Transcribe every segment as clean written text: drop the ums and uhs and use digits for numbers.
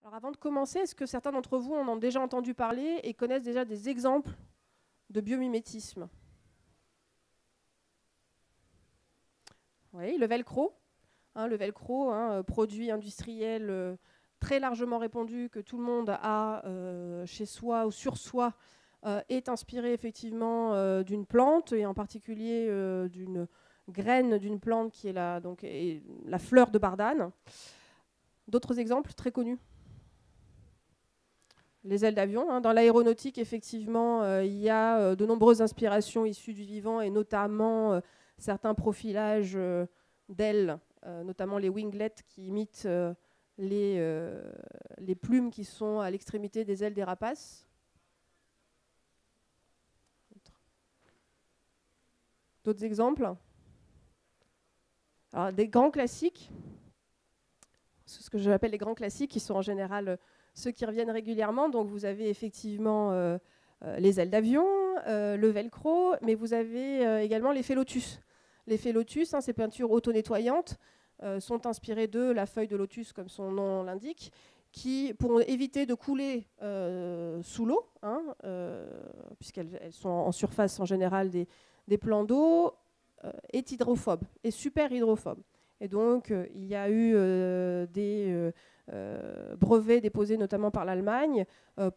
Alors avant de commencer, est-ce que certains d'entre vous en ont déjà entendu parler et connaissent déjà des exemples de biomimétisme? Oui, le velcro. Le velcro, produit industriel très largement répandu que tout le monde a chez soi ou sur soi, est inspiré effectivement d'une plante et en particulier d'une graine d'une plante qui est la fleur de bardane. D'autres exemples très connus? Les ailes d'avion. Dans l'aéronautique, effectivement, il y a de nombreuses inspirations issues du vivant et notamment certains profilages d'ailes, notamment les winglets qui imitent les plumes qui sont à l'extrémité des ailes des rapaces. D'autres exemples? Alors, des grands classiques, ce que j'appelle les grands classiques, qui sont en général ceux qui reviennent régulièrement. Donc vous avez effectivement les ailes d'avion, le velcro, mais vous avez également l'effet lotus. L'effet lotus, ces peintures auto-nettoyantes, sont inspirées de la feuille de lotus, comme son nom l'indique, qui, pour éviter de couler sous l'eau, puisqu'elles sont en surface en général des plans d'eau, est hydrophobe, est super hydrophobe. Et donc, il y a eu des brevets déposés notamment par l'Allemagne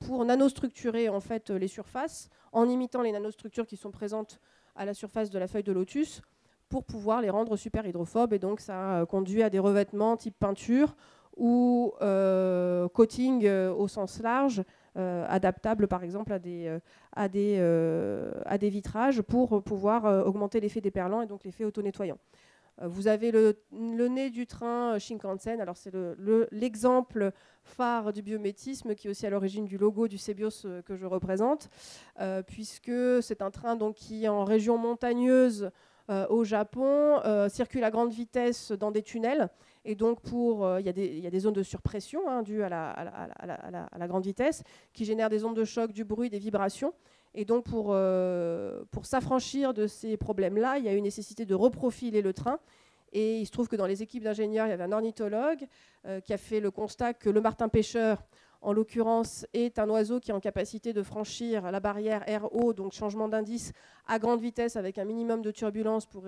pour nanostructurer en fait les surfaces en imitant les nanostructures qui sont présentes à la surface de la feuille de lotus pour pouvoir les rendre super hydrophobes. Et donc, ça conduit à des revêtements type peinture ou coating au sens large, adaptables par exemple à des vitrages pour pouvoir augmenter l'effet déperlant et donc l'effet auto-nettoyant. Vous avez le nez du train Shinkansen. Alors c'est l'exemple phare du biométisme qui est aussi à l'origine du logo du Cebios que je représente, puisque c'est un train donc, qui, en région montagneuse au Japon, circule à grande vitesse dans des tunnels. Et donc, il y a des zones de surpression dues à la grande vitesse qui génèrent des ondes de choc, du bruit, des vibrations. Et donc, pour s'affranchir de ces problèmes-là, il y a eu nécessité de reprofiler le train. Et il se trouve que dans les équipes d'ingénieurs, il y avait un ornithologue qui a fait le constat que le martin-pêcheur, en l'occurrence, est un oiseau qui est en capacité de franchir la barrière RO, donc changement d'indice, à grande vitesse avec un minimum de turbulence pour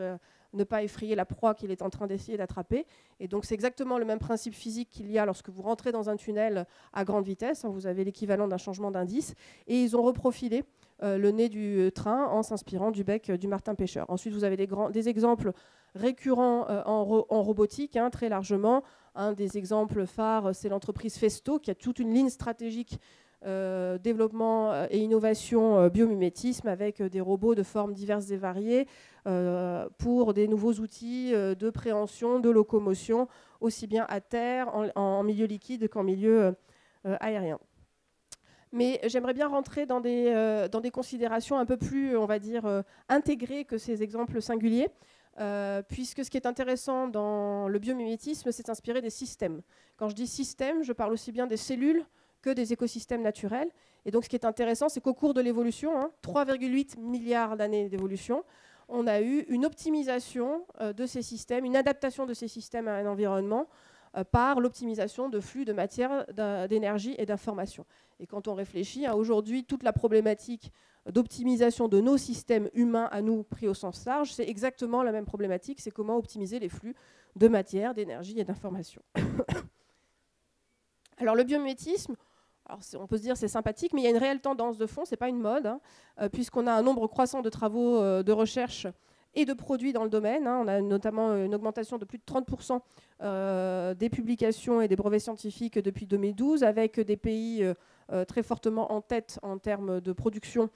ne pas effrayer la proie qu'il est en train d'essayer d'attraper. Et donc, c'est exactement le même principe physique qu'il y a lorsque vous rentrez dans un tunnel à grande vitesse. Vous avez l'équivalent d'un changement d'indice. Et ils ont reprofilé le nez du train en s'inspirant du bec du martin-pêcheur. Ensuite, vous avez des exemples récurrents en robotique, très largement. Un des exemples phares, c'est l'entreprise Festo, qui a toute une ligne stratégique développement et innovation biomimétisme avec des robots de formes diverses et variées pour des nouveaux outils de préhension, de locomotion, aussi bien à terre, en milieu liquide qu'en milieu aérien. Mais j'aimerais bien rentrer dans des considérations un peu plus, on va dire, intégrées que ces exemples singuliers, puisque ce qui est intéressant dans le biomimétisme, c'est d'inspirer des systèmes. Quand je dis système, je parle aussi bien des cellules que des écosystèmes naturels. Et donc ce qui est intéressant, c'est qu'au cours de l'évolution, 3,8 milliards d'années d'évolution, on a eu une optimisation de ces systèmes, une adaptation de ces systèmes à un environnement par l'optimisation de flux de matière, d'énergie et d'information. Et quand on réfléchit, aujourd'hui, toute la problématique d'optimisation de nos systèmes humains à nous pris au sens large, c'est exactement la même problématique, c'est comment optimiser les flux de matière, d'énergie et d'information. Alors le biomimétisme, on peut se dire c'est sympathique, mais il y a une réelle tendance de fond, ce n'est pas une mode, puisqu'on a un nombre croissant de travaux de recherche et de produits dans le domaine. On a notamment une augmentation de plus de 30% des publications et des brevets scientifiques depuis 2012, avec des pays très fortement en tête en termes de production,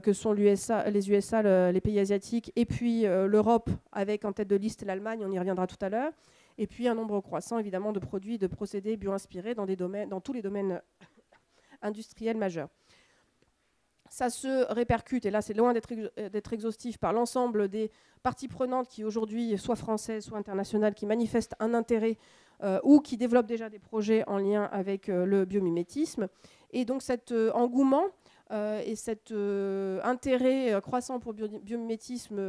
que sont les USA, les pays asiatiques, et puis l'Europe, avec en tête de liste l'Allemagne, on y reviendra tout à l'heure, et puis un nombre croissant évidemment de produits et de procédés bio-inspirés dans tous les domaines industriels majeurs. Ça se répercute, et là c'est loin d'être exhaustif, par l'ensemble des parties prenantes qui aujourd'hui, soit françaises, soit internationales, qui manifestent un intérêt ou qui développent déjà des projets en lien avec le biomimétisme. Et donc cet engouement et cet intérêt croissant pour le biomimétisme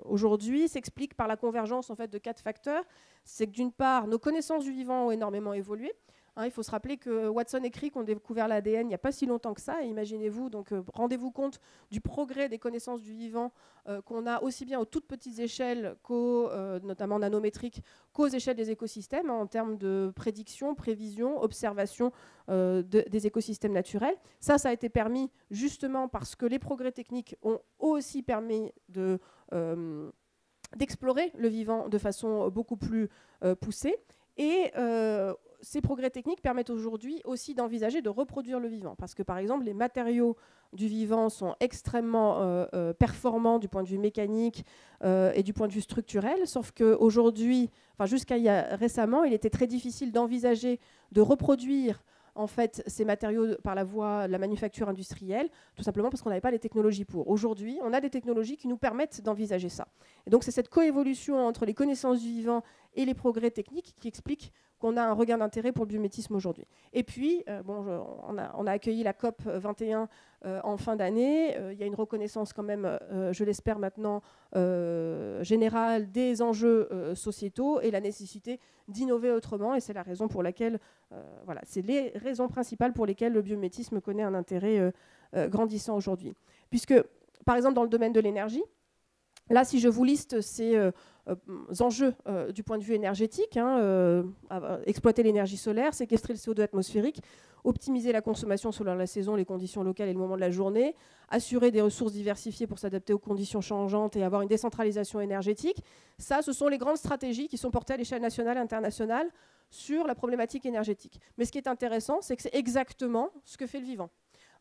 aujourd'hui s'explique par la convergence en fait, de 4 facteurs. C'est que d'une part, nos connaissances du vivant ont énormément évolué. Hein, il faut se rappeler que Watson et Crick ont découvert l'ADN il n'y a pas si longtemps que ça. Imaginez-vous, donc rendez-vous compte du progrès des connaissances du vivant qu'on a aussi bien aux toutes petites échelles, notamment nanométriques, qu'aux échelles des écosystèmes, hein, en termes de prédiction, prévision, observation des écosystèmes naturels. Ça a été permis justement parce que les progrès techniques ont aussi permis d'explorer le vivant de façon beaucoup plus poussée. Et ces progrès techniques permettent aujourd'hui aussi d'envisager de reproduire le vivant. Parce que, par exemple, les matériaux du vivant sont extrêmement performants du point de vue mécanique et du point de vue structurel. Sauf qu'aujourd'hui, enfin jusqu'à récemment, il était très difficile d'envisager de reproduire en fait, ces matériaux par la voie de la manufacture industrielle, tout simplement parce qu'on n'avait pas les technologies pour. Aujourd'hui, on a des technologies qui nous permettent d'envisager ça. Et donc, c'est cette coévolution entre les connaissances du vivant et les progrès techniques qui explique qu'on a un regain d'intérêt pour le biomimétisme aujourd'hui. Et puis, on a accueilli la COP 21 en fin d'année. Il y a une reconnaissance quand même, je l'espère maintenant, générale des enjeux sociétaux et la nécessité d'innover autrement. Et c'est la raison pour laquelle, voilà, c'est les raisons principales pour lesquelles le biomimétisme connaît un intérêt grandissant aujourd'hui. Puisque, par exemple, dans le domaine de l'énergie, là, si je vous liste ces enjeux du point de vue énergétique, hein, exploiter l'énergie solaire, séquestrer le CO2 atmosphérique, optimiser la consommation selon la saison, les conditions locales et le moment de la journée, assurer des ressources diversifiées pour s'adapter aux conditions changeantes et avoir une décentralisation énergétique. Ça, ce sont les grandes stratégies qui sont portées à l'échelle nationale et internationale sur la problématique énergétique. Mais ce qui est intéressant, c'est que c'est exactement ce que fait le vivant.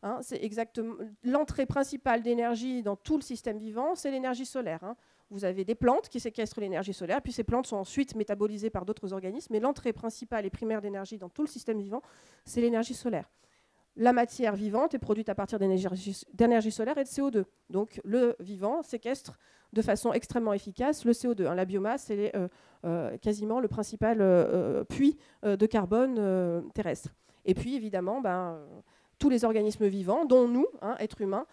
Hein, c'est exactement l'entrée principale d'énergie dans tout le système vivant, c'est l'énergie solaire. Hein. Vous avez des plantes qui séquestrent l'énergie solaire, puis ces plantes sont ensuite métabolisées par d'autres organismes, mais l'entrée principale et primaire d'énergie dans tout le système vivant, c'est l'énergie solaire. La matière vivante est produite à partir d'énergie solaire et de CO2. Donc le vivant séquestre de façon extrêmement efficace le CO2. Hein. La biomasse, c'est quasiment le principal puits de carbone terrestre. Et puis évidemment, tous les organismes vivants, dont nous, hein, êtres humains,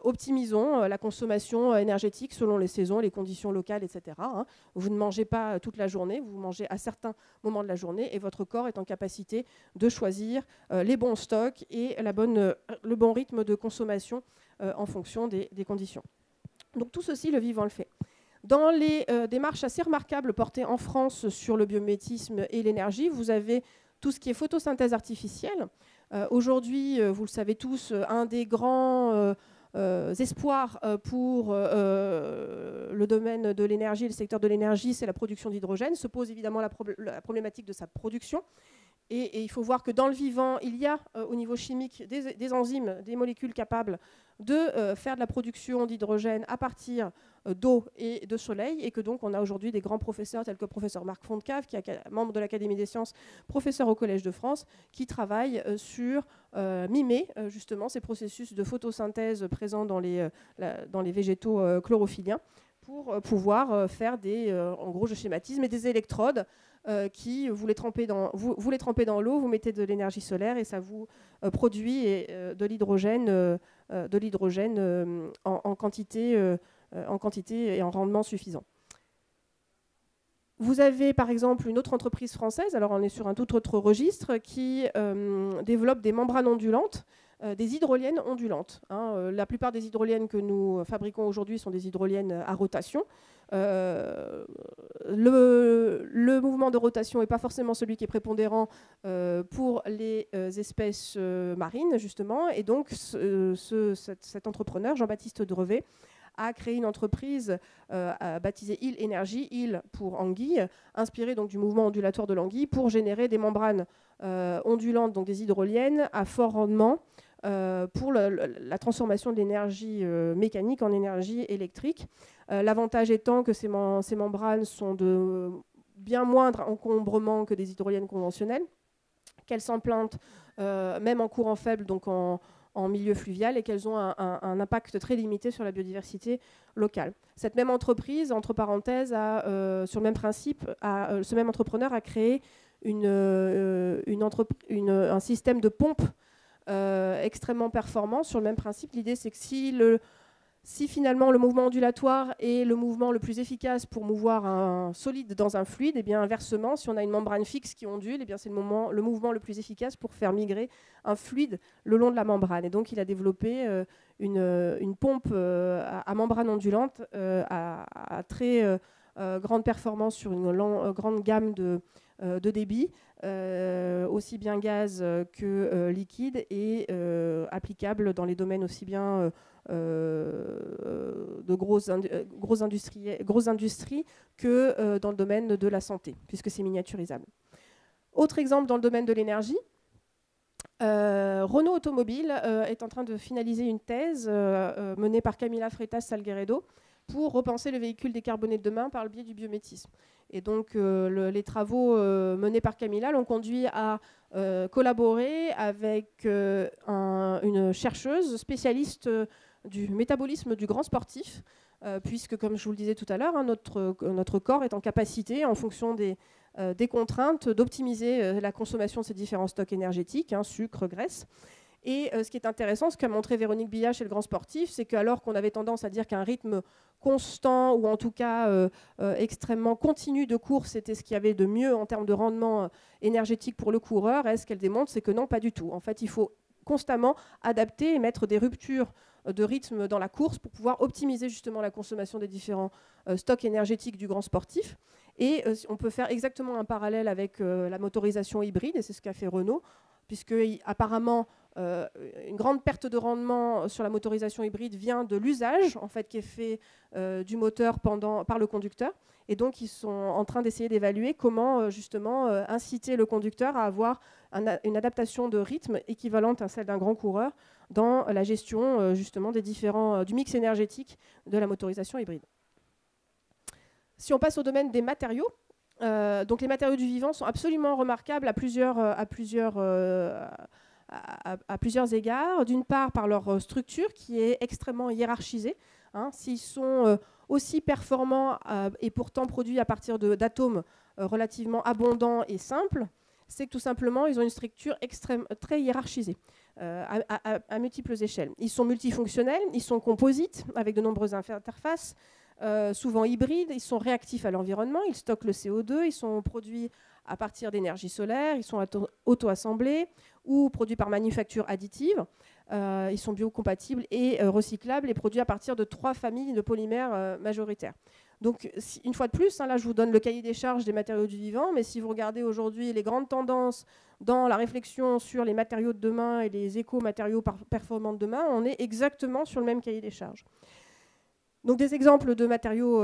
optimisons la consommation énergétique selon les saisons, les conditions locales, etc. Hein. Vous ne mangez pas toute la journée, vous mangez à certains moments de la journée et votre corps est en capacité de choisir les bons stocks et le bon rythme de consommation en fonction des conditions. Donc tout ceci, le vivant le fait. Dans les démarches assez remarquables portées en France sur le biomimétisme et l'énergie, vous avez tout ce qui est photosynthèse artificielle. Aujourd'hui, vous le savez tous, un des grands espoirs pour le domaine de l'énergie, le secteur de l'énergie, c'est la production d'hydrogène. Se pose évidemment la problématique de sa production. Et il faut voir que dans le vivant, il y a au niveau chimique des enzymes, des molécules capables de faire de la production d'hydrogène à partir d'eau et de soleil, et que donc on a aujourd'hui des grands professeurs tels que le professeur Marc Fontcave, qui est membre de l'Académie des sciences, professeur au Collège de France, qui travaille sur mimer justement ces processus de photosynthèse présents dans les végétaux chlorophylliens pour pouvoir faire en gros je schématise, mais des électrodes qui vous les trempez dans l'eau, vous mettez de l'énergie solaire et ça vous produit de l'hydrogène en quantité et en rendement suffisant. Vous avez par exemple une autre entreprise française, alors on est sur un tout autre registre, qui développe des membranes ondulantes, des hydroliennes ondulantes. Hein. La plupart des hydroliennes que nous fabriquons aujourd'hui sont des hydroliennes à rotation. Le mouvement de rotation n'est pas forcément celui qui est prépondérant pour les espèces marines, justement. Et donc, cet entrepreneur, Jean-Baptiste Drevet, a créé une entreprise baptisée IL Énergie, IL pour anguille, inspirée donc du mouvement ondulatoire de l'anguille, pour générer des membranes ondulantes, donc des hydroliennes, à fort rendement, pour la transformation de l'énergie mécanique en énergie électrique. L'avantage étant que ces membranes sont de bien moindre encombrement que des hydroliennes conventionnelles, qu'elles s'implantent même en courant faible, donc en milieu fluvial, et qu'elles ont un impact très limité sur la biodiversité locale. Cette même entreprise, entre parenthèses, sur le même principe, ce même entrepreneur a créé un système de pompe extrêmement performant sur le même principe. L'idée, c'est que si si finalement le mouvement ondulatoire est le mouvement le plus efficace pour mouvoir un solide dans un fluide, et bien inversement, si on a une membrane fixe qui ondule, et bien c'est le mouvement le plus efficace pour faire migrer un fluide le long de la membrane. Et donc il a développé une pompe à membrane ondulante à très grande performance sur une grande gamme de débit, aussi bien gaz que liquide, et applicable dans les domaines aussi bien de grosses industries que dans le domaine de la santé, puisque c'est miniaturisable. Autre exemple dans le domaine de l'énergie, Renault Automobile est en train de finaliser une thèse menée par Camila Freitas Salgueiro pour repenser le véhicule décarboné de demain par le biais du biométisme. Et donc les travaux menés par Camila l'ont conduit à collaborer avec une chercheuse spécialiste du métabolisme du grand sportif, puisque, comme je vous le disais tout à l'heure, hein, notre corps est en capacité, en fonction des contraintes, d'optimiser la consommation de ces différents stocks énergétiques, hein, sucre, graisse. Et ce qui est intéressant, ce qu'a montré Véronique Billat chez le grand sportif, c'est qu'alors qu'on avait tendance à dire qu'un rythme constant, ou en tout cas extrêmement continu de course, c'était ce qu'il y avait de mieux en termes de rendement énergétique pour le coureur, et ce qu'elle démontre, c'est que non, pas du tout. En fait, il faut constamment adapter et mettre des ruptures de rythme dans la course pour pouvoir optimiser justement la consommation des différents stocks énergétiques du grand sportif. Et on peut faire exactement un parallèle avec la motorisation hybride, et c'est ce qu'a fait Renault, puisque apparemment une grande perte de rendement sur la motorisation hybride vient de l'usage en fait, qui est fait du moteur par le conducteur. Et donc ils sont en train d'essayer d'évaluer comment justement inciter le conducteur à avoir une adaptation de rythme équivalente à celle d'un grand coureur dans la gestion justement des du mix énergétique de la motorisation hybride. Si on passe au domaine des matériaux, donc les matériaux du vivant sont absolument remarquables à plusieurs égards. D'une part, par leur structure qui est extrêmement hiérarchisée. Hein, s'ils sont aussi performants et pourtant produits à partir d'atomes relativement abondants et simples, c'est que tout simplement, ils ont une structure très hiérarchisée à multiples échelles. Ils sont multifonctionnels, ils sont composites avec de nombreuses interfaces, souvent hybrides, ils sont réactifs à l'environnement, ils stockent le CO2, ils sont produits à partir d'énergie solaire, ils sont auto-assemblés ou produits par manufacture additive, ils sont biocompatibles et recyclables et produits à partir de 3 familles de polymères majoritaires. Donc, une fois de plus, hein, là je vous donne le cahier des charges des matériaux du vivant, mais si vous regardez aujourd'hui les grandes tendances dans la réflexion sur les matériaux de demain et les éco-matériaux performants de demain, on est exactement sur le même cahier des charges. Donc des exemples de matériaux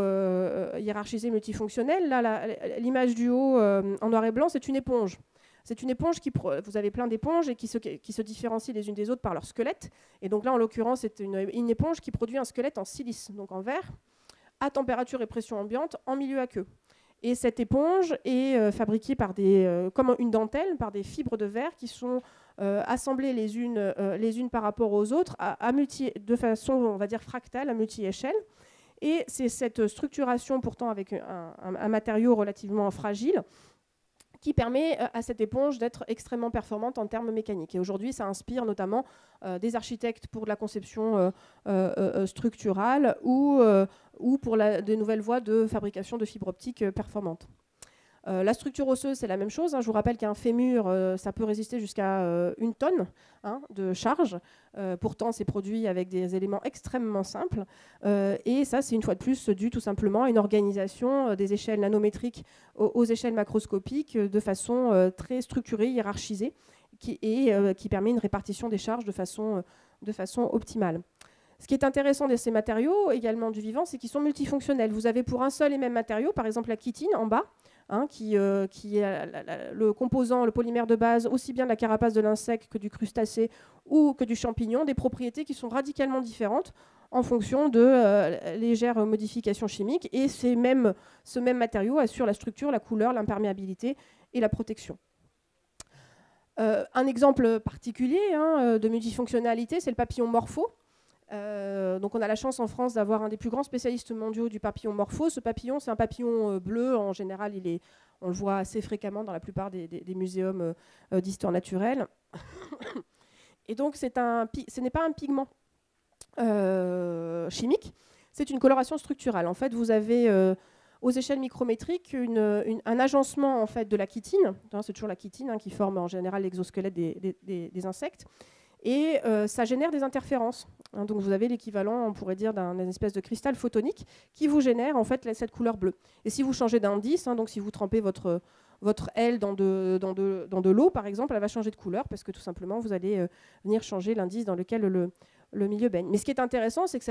hiérarchisés multifonctionnels. Là, l'image du haut en noir et blanc, c'est une éponge. C'est une éponge vous avez plein d'éponges et qui se différencient les unes des autres par leur squelette. Et donc là, en l'occurrence, c'est une éponge qui produit un squelette en silice, donc en verre, à température et pression ambiante, en milieu aqueux. Et cette éponge est fabriquée comme une dentelle par des fibres de verre qui sont assemblées les unes par rapport aux autres de façon, on va dire, fractale, à multi-échelle. Et c'est cette structuration, pourtant avec un matériau relativement fragile, qui permet à cette éponge d'être extrêmement performante en termes mécaniques. Et aujourd'hui, ça inspire notamment des architectes pour de la conception structurale ou pour de nouvelles voies de fabrication de fibres optiques performantes. La structure osseuse, c'est la même chose. Hein. Je vous rappelle qu'un fémur, ça peut résister jusqu'à 1 tonne de charge. Pourtant, c'est produit avec des éléments extrêmement simples. Et ça, c'est une fois de plus dû tout simplement à une organisation des échelles nanométriques aux échelles macroscopiques de façon très structurée, hiérarchisée, qui permet une répartition des charges de façon optimale. Ce qui est intéressant de ces matériaux, également du vivant, c'est qu'ils sont multifonctionnels. Vous avez pour un seul et même matériau, par exemple la chitine en bas, qui est le composant, le polymère de base, aussi bien de la carapace de l'insecte que du crustacé ou que du champignon, des propriétés qui sont radicalement différentes en fonction de légères modifications chimiques. Et ce même matériau assure la structure, la couleur, l'imperméabilité et la protection. Un exemple particulier de multifonctionnalité, c'est le papillon morpho. Donc on a la chance en France d'avoir un des plus grands spécialistes mondiaux du papillon morpho. Ce papillon, c'est un papillon bleu. En général, on le voit assez fréquemment dans la plupart des muséums d'histoire naturelle. Et donc ce n'est pas un pigment. chimique, c'est une coloration structurale. En fait, vous avez aux échelles micrométriques un agencement en fait, de la chitine, c'est toujours la chitine qui forme en général l'exosquelette des insectes, et ça génère des interférences. Donc vous avez l'équivalent, on pourrait dire, d'un espèce de cristal photonique qui vous génère en fait cette couleur bleue. Et si vous changez d'indice, donc si vous trempez votre aile dans de l'eau, par exemple, elle va changer de couleur parce que tout simplement, vous allez venir changer l'indice dans lequel le milieu baigne. Mais ce qui est intéressant, c'est que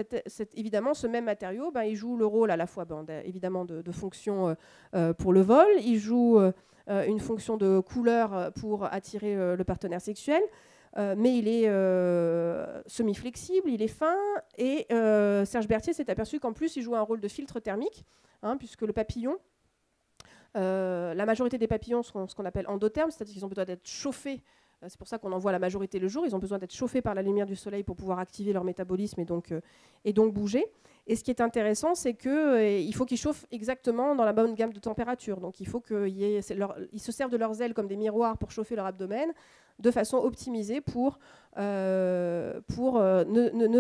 évidemment, ce même matériau, il joue le rôle à la fois évidemment de fonction pour le vol, il joue une fonction de couleur pour attirer le partenaire sexuel, mais il est semi-flexible, il est fin, et Serge Berthier s'est aperçu qu'en plus, il joue un rôle de filtre thermique, puisque le papillon, la majorité des papillons sont ce qu'on appelle endothermes, c'est-à-dire qu'ils ont besoin d'être chauffés. C'est pour ça qu'on en voit la majorité le jour. Ils ont besoin d'être chauffés par la lumière du soleil pour pouvoir activer leur métabolisme et donc bouger. Et ce qui est intéressant, c'est qu'il faut qu'ils chauffent exactement dans la bonne gamme de température. Donc il faut qu'ils se servent de leurs ailes comme des miroirs pour chauffer leur abdomen de façon optimisée pour ne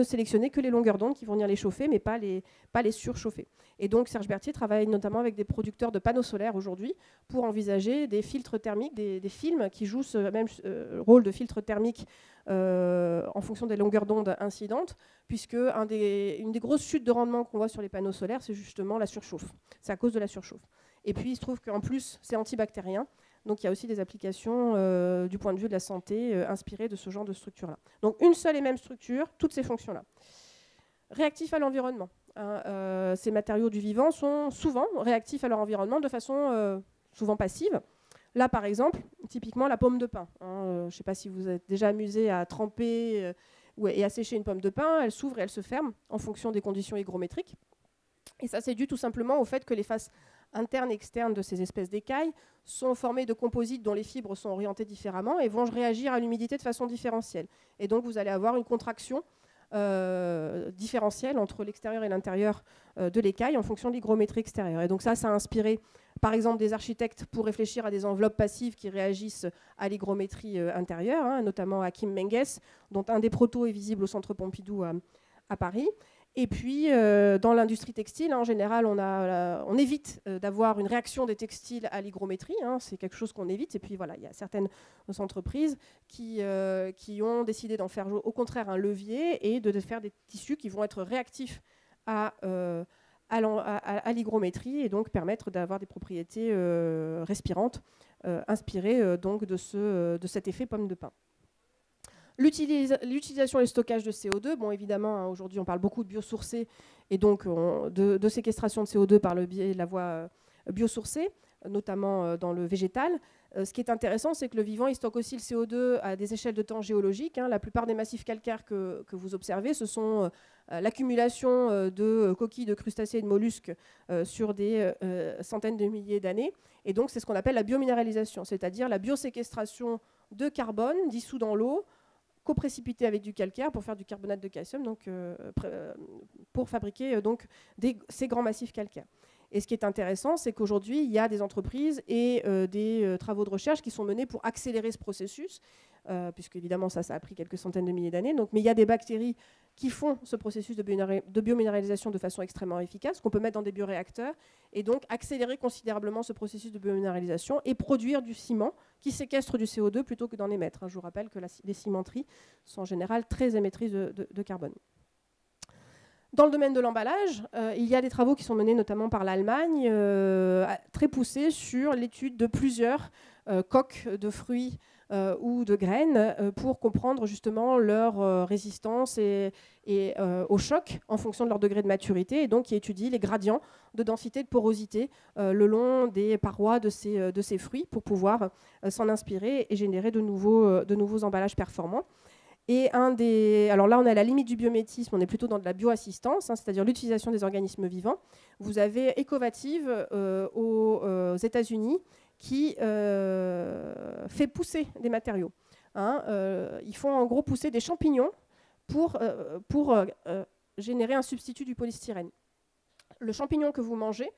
sélectionner que les longueurs d'onde qui vont venir les chauffer, mais pas les surchauffer. Et donc Serge Berthier travaille notamment avec des producteurs de panneaux solaires aujourd'hui pour envisager des filtres thermiques, des films qui jouent ce même rôle de filtre thermique en fonction des longueurs d'onde incidentes, puisque une des grosses chutes de rendement qu'on voit sur les panneaux solaires, c'est justement la surchauffe. C'est à cause de la surchauffe. Et puis il se trouve qu'en plus, c'est antibactérien. Donc il y a aussi des applications du point de vue de la santé inspirées de ce genre de structure-là. Donc une seule et même structure, toutes ces fonctions-là. Réactifs à l'environnement. Ces matériaux du vivant sont souvent réactifs à leur environnement de façon souvent passive. Là, par exemple, typiquement la pomme de pin. Je ne sais pas si vous êtes déjà amusé à tremper et à sécher une pomme de pin. Elle s'ouvre et elle se ferme en fonction des conditions hygrométriques. Et ça, c'est dû tout simplement au fait que les faces internes et externes de ces espèces d'écailles sont formées de composites dont les fibres sont orientées différemment et vont réagir à l'humidité de façon différentielle. Et donc, vous allez avoir une contraction différentielle entre l'extérieur et l'intérieur de l'écaille en fonction de l'hygrométrie extérieure. Et donc ça a inspiré par exemple des architectes pour réfléchir à des enveloppes passives qui réagissent à l'hygrométrie intérieure, notamment Hakim Menges, dont un des protos est visible au Centre Pompidou à Paris. Et puis, dans l'industrie textile, en général, on évite d'avoir une réaction des textiles à l'hygrométrie. C'est quelque chose qu'on évite. Et puis, voilà, il y a certaines entreprises qui ont décidé d'en faire, au contraire, un levier et de faire des tissus qui vont être réactifs à l'hygrométrie et donc permettre d'avoir des propriétés respirantes inspirées donc de cet effet pomme de pin. L'utilisation et le stockage de CO2, bon évidemment aujourd'hui on parle beaucoup de biosourcés et donc de séquestration de CO2 par le biais de la voie biosourcée, notamment dans le végétal. Ce qui est intéressant, c'est que le vivant il stocke aussi le CO2 à des échelles de temps géologiques. La plupart des massifs calcaires que vous observez, ce sont l'accumulation de coquilles, de crustacés et de mollusques sur des centaines de milliers d'années. Et donc c'est ce qu'on appelle la biominéralisation, c'est-à-dire la bioséquestration de carbone dissous dans l'eau, coprécipité avec du calcaire pour faire du carbonate de calcium, donc, pour fabriquer ces grands massifs calcaires. Et ce qui est intéressant, c'est qu'aujourd'hui, il y a des entreprises et des travaux de recherche qui sont menés pour accélérer ce processus, puisque évidemment ça a pris quelques centaines de milliers d'années. Mais il y a des bactéries qui font ce processus de biominéralisation de façon extrêmement efficace, qu'on peut mettre dans des bioréacteurs, et donc accélérer considérablement ce processus de biominéralisation et produire du ciment qui séquestre du CO2 plutôt que d'en émettre. Je vous rappelle que les cimenteries sont en général très émettrices de carbone. Dans le domaine de l'emballage, il y a des travaux qui sont menés notamment par l'Allemagne, très poussés sur l'étude de plusieurs coques de fruits ou de graines pour comprendre justement leur résistance au choc en fonction de leur degré de maturité, et donc qui étudie les gradients de densité, de porosité le long des parois de ces fruits pour pouvoir s'en inspirer et générer de nouveaux emballages performants. Et alors là, on est à la limite du biométisme, on est plutôt dans de la bioassistance, c'est-à-dire l'utilisation des organismes vivants. Vous avez Ecovative aux États-Unis qui fait pousser des matériaux. Ils font en gros pousser des champignons pour générer un substitut du polystyrène. Le champignon que vous mangez,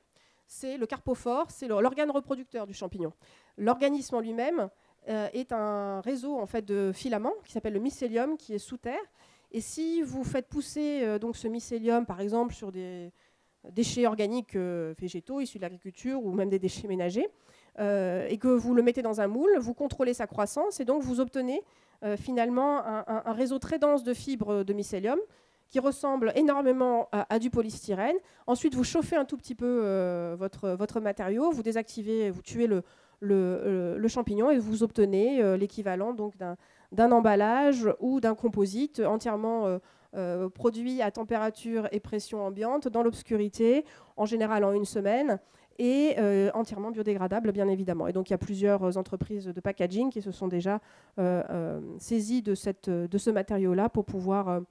c'est le carpophore, c'est l'organe reproducteur du champignon. L'organisme en lui-même est un réseau en fait, de filaments qui s'appelle le mycélium, qui est sous terre Et si vous faites pousser donc ce mycélium, par exemple, sur des déchets organiques végétaux issus de l'agriculture ou même des déchets ménagers, et que vous le mettez dans un moule, vous contrôlez sa croissance et donc vous obtenez finalement un réseau très dense de fibres de mycélium qui ressemble énormément à du polystyrène. Ensuite, vous chauffez un tout petit peu votre matériau, vous désactivez, vous tuez le champignon et vous obtenez l'équivalent donc d'un emballage ou d'un composite entièrement produit à température et pression ambiante, dans l'obscurité, en général en 1 semaine, et entièrement biodégradable, bien évidemment. Et donc, il y a plusieurs entreprises de packaging qui se sont déjà saisies de ce matériau-là pour pouvoir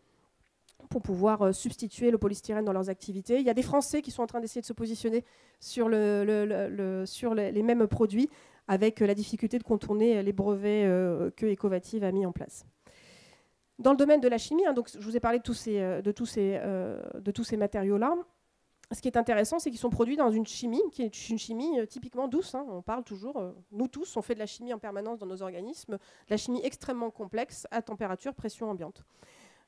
substituer le polystyrène dans leurs activités. Il y a des Français qui sont en train d'essayer de se positionner sur les mêmes produits, avec la difficulté de contourner les brevets que Ecovative a mis en place. Dans le domaine de la chimie, donc je vous ai parlé de tous ces matériaux-là. Ce qui est intéressant, c'est qu'ils sont produits dans une chimie qui est une chimie typiquement douce. On parle toujours, nous tous, on fait de la chimie en permanence dans nos organismes, de la chimie extrêmement complexe à température, pression ambiante.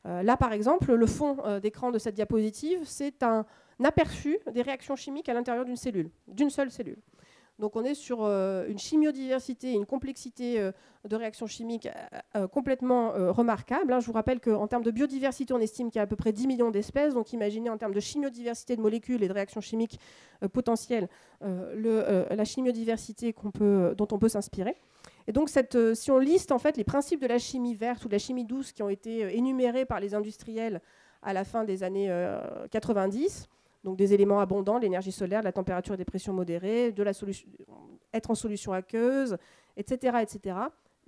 Là, par exemple, le fond d'écran de cette diapositive, c'est un aperçu des réactions chimiques à l'intérieur d'une cellule, d'une seule cellule. Donc on est sur une chimiodiversité, une complexité de réactions chimiques complètement remarquable. Je vous rappelle qu'en termes de biodiversité, on estime qu'il y a à peu près 10 millions d'espèces. Donc imaginez en termes de chimiodiversité de molécules et de réactions chimiques potentielles la chimiodiversité dont on peut s'inspirer. Et donc si on liste en fait les principes de la chimie verte ou de la chimie douce qui ont été énumérés par les industriels à la fin des années 90, donc des éléments abondants, l'énergie solaire, la température et des pressions modérées, être en solution aqueuse, etc. etc.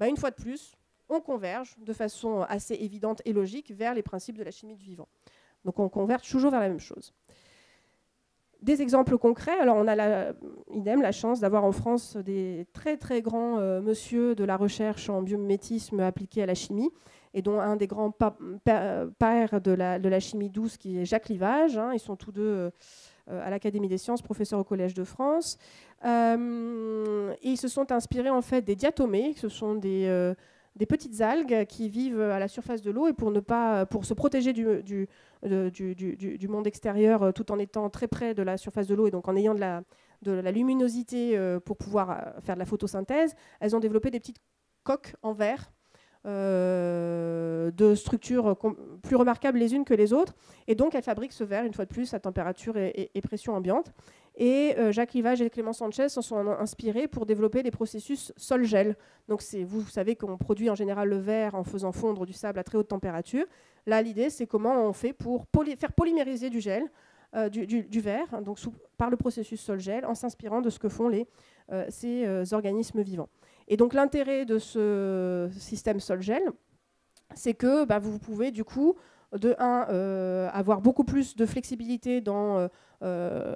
Une fois de plus, on converge de façon assez évidente et logique vers les principes de la chimie du vivant. Donc on converge toujours vers la même chose. Des exemples concrets, alors on a la chance d'avoir en France des très très grands monsieur de la recherche en biomimétisme appliqué à la chimie, et dont un des grands pères de la chimie douce qui est Jacques Livage. Ils sont tous deux à l'Académie des sciences, professeurs au Collège de France. Et ils se sont inspirés en fait des diatomées, ce sont des petites algues qui vivent à la surface de l'eau, et pour se protéger du monde extérieur tout en étant très près de la surface de l'eau et donc en ayant de la luminosité pour pouvoir faire de la photosynthèse, elles ont développé des petites coques en verre de structures plus remarquables les unes que les autres, et donc elles fabriquent ce verre une fois de plus à température et pression ambiante. Et Jacques Livage et Clément Sanchez s'en sont inspirés pour développer des processus sol-gel. Donc vous savez qu'on produit en général le verre en faisant fondre du sable à très haute température. Là, l'idée, c'est comment on fait pour faire polymériser du gel, du verre, donc par le processus sol-gel, en s'inspirant de ce que font ces organismes vivants. Et donc l'intérêt de ce système sol-gel, c'est que vous pouvez du coup, avoir beaucoup plus de flexibilité dans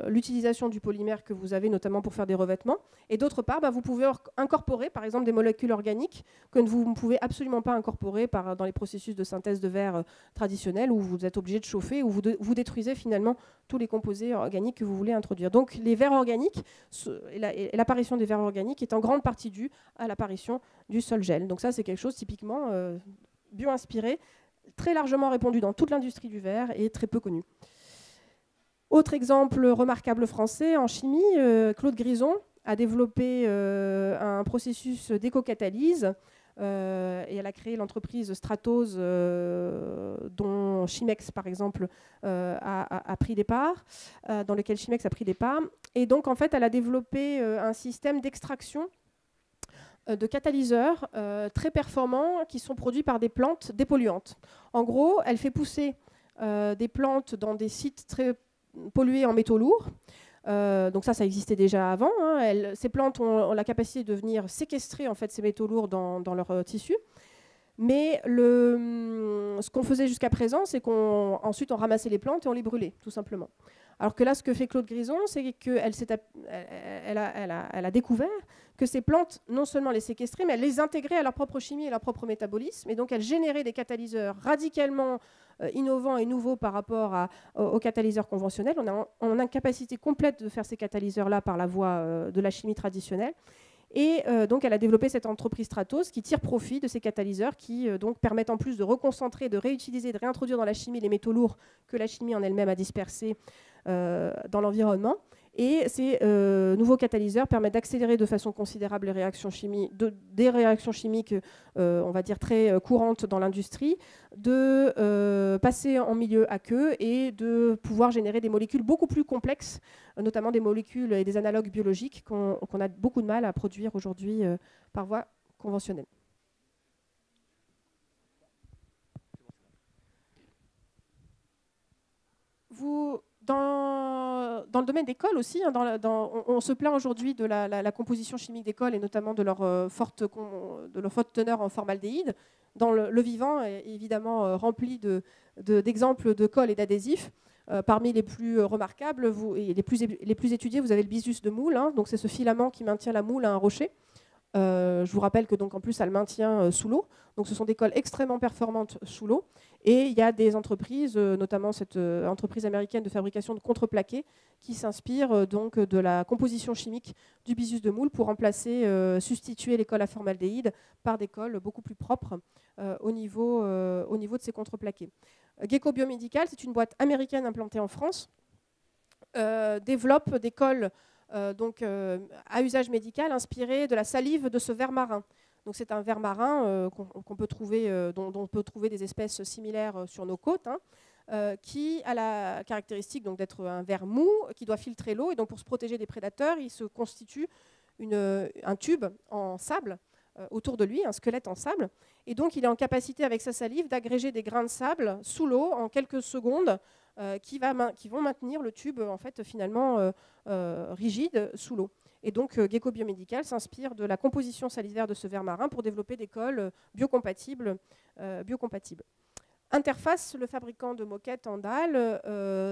l'utilisation du polymère que vous avez notamment pour faire des revêtements, et d'autre part, vous pouvez incorporer par exemple des molécules organiques que vous ne pouvez absolument pas incorporer dans les processus de synthèse de verre traditionnels, où vous êtes obligé de chauffer, où vous détruisez finalement tous les composés organiques que vous voulez introduire. Donc les verres organiques, l'apparition des verres organiques est en grande partie due à l'apparition du sol-gel. Donc ça, c'est quelque chose typiquement bio-inspiré, très largement répandu dans toute l'industrie du verre et très peu connu. Autre exemple remarquable français en chimie, Claude Grison a développé un processus d'éco-catalyse et elle a créé l'entreprise Stratos dont Chimex par exemple a pris des parts, dans lequel Chimex a pris des parts. Et donc en fait elle a développé un système d'extraction de catalyseurs très performants qui sont produits par des plantes dépolluantes. En gros, elle fait pousser des plantes dans des sites très pollués en métaux lourds. Donc ça existait déjà avant. Ces plantes ont la capacité de venir séquestrer en fait, ces métaux lourds dans leur tissu. Mais ce qu'on faisait jusqu'à présent, c'est qu'ensuite on ramassait les plantes et on les brûlait, tout simplement. Alors que là, ce que fait Claude Grison, c'est qu'elle a découvert que ces plantes, non seulement les séquestraient, mais elles les intégraient à leur propre chimie et leur propre métabolisme. Et donc, elles généraient des catalyseurs radicalement innovants et nouveaux par rapport aux catalyseurs conventionnels. On a une capacité complète de faire ces catalyseurs-là par la voie de la chimie traditionnelle. Et donc, elle a développé cette entreprise Stratos qui tire profit de ces catalyseurs qui donc permettent en plus de reconcentrer, de réutiliser, de réintroduire dans la chimie les métaux lourds que la chimie en elle-même a dispersés dans l'environnement. Et ces nouveaux catalyseurs permettent d'accélérer de façon considérable les réactions chimiques, des réactions chimiques, on va dire, très courantes dans l'industrie, de passer en milieu aqueux et de pouvoir générer des molécules beaucoup plus complexes, notamment des molécules et des analogues biologiques qu'on a beaucoup de mal à produire aujourd'hui par voie conventionnelle. Dans le domaine des cols aussi, hein, on se plaint aujourd'hui de la composition chimique des cols et notamment de leur forte teneur en formaldéhyde. Dans le vivant est évidemment rempli d'exemples de cols et d'adhésifs. Parmi les plus remarquables et les plus étudiés, vous avez le bisus de moule. Hein, donc c'est ce filament qui maintient la moule à un rocher. Je vous rappelle que donc en plus ça le maintient sous l'eau. Donc ce sont des colles extrêmement performantes sous l'eau. Et il y a des entreprises, notamment cette entreprise américaine de fabrication de contreplaqués, qui s'inspire donc de la composition chimique du bisus de moule pour substituer les colles à formaldéhyde par des colles beaucoup plus propres au niveau de ces contreplaqués. Gecko Biomédical, c'est une boîte américaine implantée en France, développe des colles à usage médical inspiré de la salive de ce ver marin. Donc c'est un ver marin qu'on peut trouver, dont on peut trouver des espèces similaires sur nos côtes, hein, qui a la caractéristique d'être un ver mou qui doit filtrer l'eau. Et donc pour se protéger des prédateurs, il se constitue un tube en sable autour de lui, un squelette en sable. Et donc il est en capacité avec sa salive d'agréger des grains de sable sous l'eau en quelques secondes qui vont maintenir le tube en fait, finalement rigide sous l'eau. Et donc Gecko Biomédical s'inspire de la composition salivaire de ce ver marin pour développer des colles biocompatibles. Interface, le fabricant de moquettes en dalle,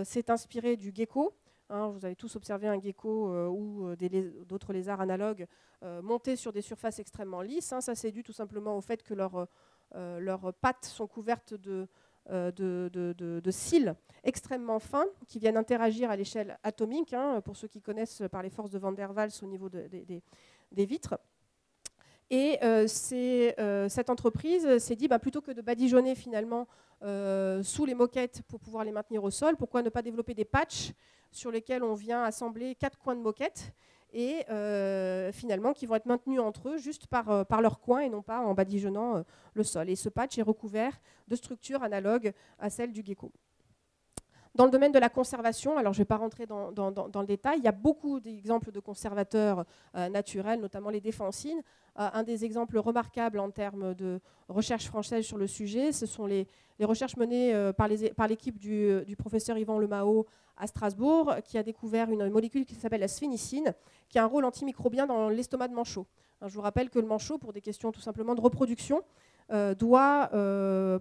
s'est inspiré du gecko. Hein, vous avez tous observé un gecko ou d'autres lézards analogues montés sur des surfaces extrêmement lisses. Hein. Ça, c'est dû tout simplement au fait que leurs pattes sont couvertes de cils extrêmement fins qui viennent interagir à l'échelle atomique, hein, pour ceux qui connaissent par les forces de Van der Waals au niveau des vitres. Et cette entreprise s'est dit, plutôt que de badigeonner finalement sous les moquettes pour pouvoir les maintenir au sol, pourquoi ne pas développer des patchs sur lesquels on vient assembler 4 coins de moquette et finalement qui vont être maintenus entre eux juste par leur coin et non pas en badigeonnant le sol. Et ce patch est recouvert de structures analogues à celles du gecko. Dans le domaine de la conservation, alors je ne vais pas rentrer dans le détail, il y a beaucoup d'exemples de conservateurs naturels, notamment les défensines. Un des exemples remarquables en termes de recherche française sur le sujet, ce sont les recherches menées par l'équipe du professeur Yvan Lemao à Strasbourg, qui a découvert une molécule qui s'appelle la sphénicine, qui a un rôle antimicrobien dans l'estomac de manchot. Je vous rappelle que le manchot, pour des questions tout simplement de reproduction, doit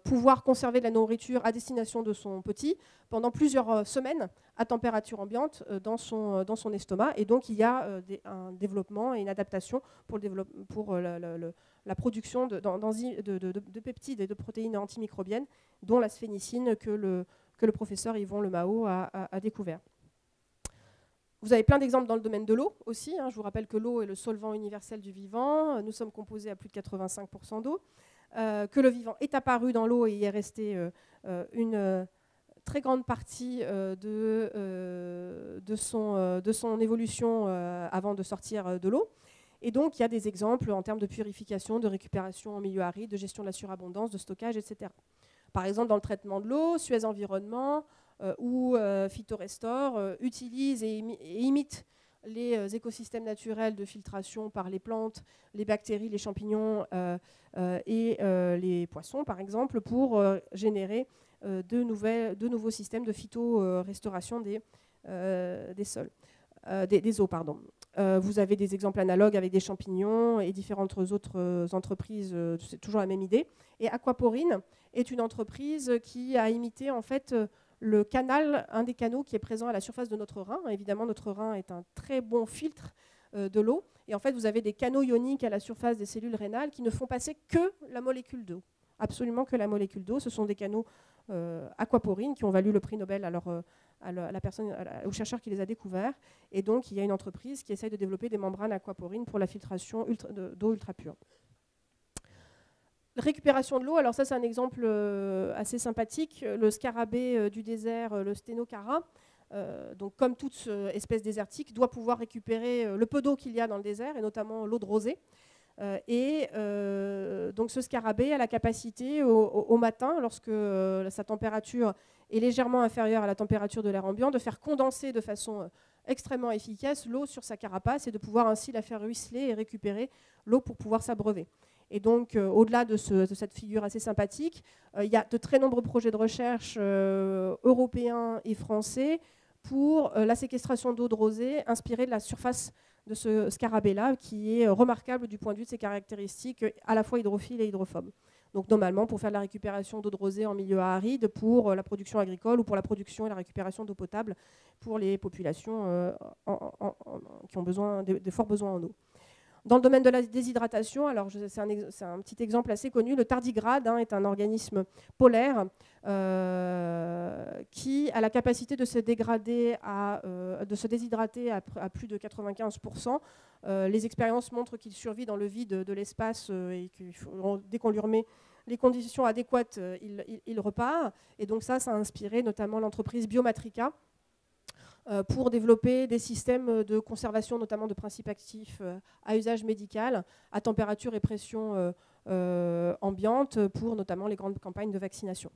pouvoir conserver de la nourriture à destination de son petit pendant plusieurs semaines à température ambiante dans son estomac. Et donc, il y a un développement et une adaptation pour la production de peptides et de protéines antimicrobiennes, dont la sphénicine que le professeur Yvan Lemao a découvert. Vous avez plein d'exemples dans le domaine de l'eau aussi. Hein. Je vous rappelle que l'eau est le solvant universel du vivant. Nous sommes composés à plus de 85% d'eau. Que le vivant est apparu dans l'eau et y est resté une très grande partie de son évolution avant de sortir de l'eau. Et donc, il y a des exemples en termes de purification, de récupération en milieu aride, de gestion de la surabondance, de stockage, etc. Par exemple, dans le traitement de l'eau, Suez Environnement ou Phytorestore utilise et imite les écosystèmes naturels de filtration par les plantes, les bactéries, les champignons et les poissons, par exemple, pour générer de nouveaux systèmes de phytorestauration des eaux. Vous avez des exemples analogues avec des champignons et différentes autres entreprises, c'est toujours la même idée. Et Aquaporine est une entreprise qui a imité en fait le canal, un des canaux qui est présent à la surface de notre rein. Évidemment, notre rein est un très bon filtre de l'eau. Et en fait, vous avez des canaux ioniques à la surface des cellules rénales qui ne font passer que la molécule d'eau. absolument que la molécule d'eau. Ce sont des canaux aquaporines qui ont valu le prix Nobel aux chercheurs qui les a découverts. Et donc, il y a une entreprise qui essaye de développer des membranes aquaporines pour la filtration d'eau ultra pure. Récupération de l'eau, alors ça c'est un exemple assez sympathique. Le scarabée du désert, le Stenocara, donc comme toute espèce désertique, doit pouvoir récupérer le peu d'eau qu'il y a dans le désert, et notamment l'eau de rosée. Donc ce scarabée a la capacité au matin, lorsque sa température est légèrement inférieure à la température de l'air ambiant, de faire condenser de façon extrêmement efficace l'eau sur sa carapace et de pouvoir ainsi la faire ruisseler et récupérer l'eau pour pouvoir s'abreuver. Et donc, au-delà de cette figure assez sympathique, il y a de très nombreux projets de recherche européens et français pour la séquestration d'eau de rosée inspirée de la surface de ce scarabée-là, qui est remarquable du point de vue de ses caractéristiques à la fois hydrophiles et hydrophobes. Donc, normalement, pour faire de la récupération d'eau de rosée en milieu aride, pour la production agricole ou pour la production et la récupération d'eau potable pour les populations qui ont des forts besoins en eau. Dans le domaine de la déshydratation, alors c'est un petit exemple assez connu, le tardigrade est un organisme polaire qui a la capacité de se déshydrater à plus de 95%. Les expériences montrent qu'il survit dans le vide de l'espace et que dès qu'on lui remet les conditions adéquates, il repart. Et donc ça a inspiré notamment l'entreprise Biomatrica, pour développer des systèmes de conservation, notamment de principes actifs à usage médical, à température et pression ambiante, pour notamment les grandes campagnes de vaccination.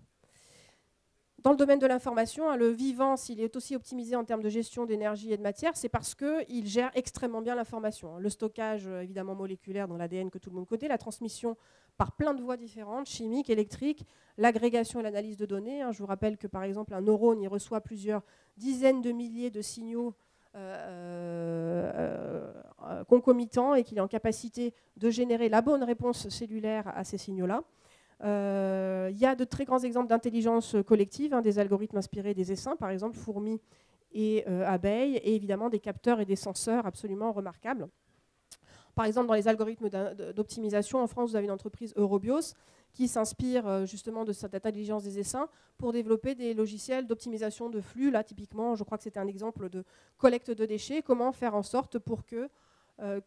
Dans le domaine de l'information, le vivant, s'il est aussi optimisé en termes de gestion d'énergie et de matière, c'est parce qu'il gère extrêmement bien l'information. Le stockage, évidemment, moléculaire dans l'ADN que tout le monde connaît, la transmission par plein de voies différentes, chimiques, électriques, l'agrégation et l'analyse de données. Je vous rappelle que, par exemple, un neurone, il reçoit plusieurs dizaines de milliers de signaux concomitants et qu'il est en capacité de générer la bonne réponse cellulaire à ces signaux-là. Il y a de très grands exemples d'intelligence collective, des algorithmes inspirés des essaims, par exemple fourmis et abeilles, et évidemment des capteurs et des senseurs absolument remarquables. Par exemple, dans les algorithmes d'optimisation, en France, vous avez une entreprise Eurobios qui s'inspire justement de cette intelligence des essaims pour développer des logiciels d'optimisation de flux. Là, typiquement, je crois que c'était un exemple de collecte de déchets. Comment faire en sorte pour que en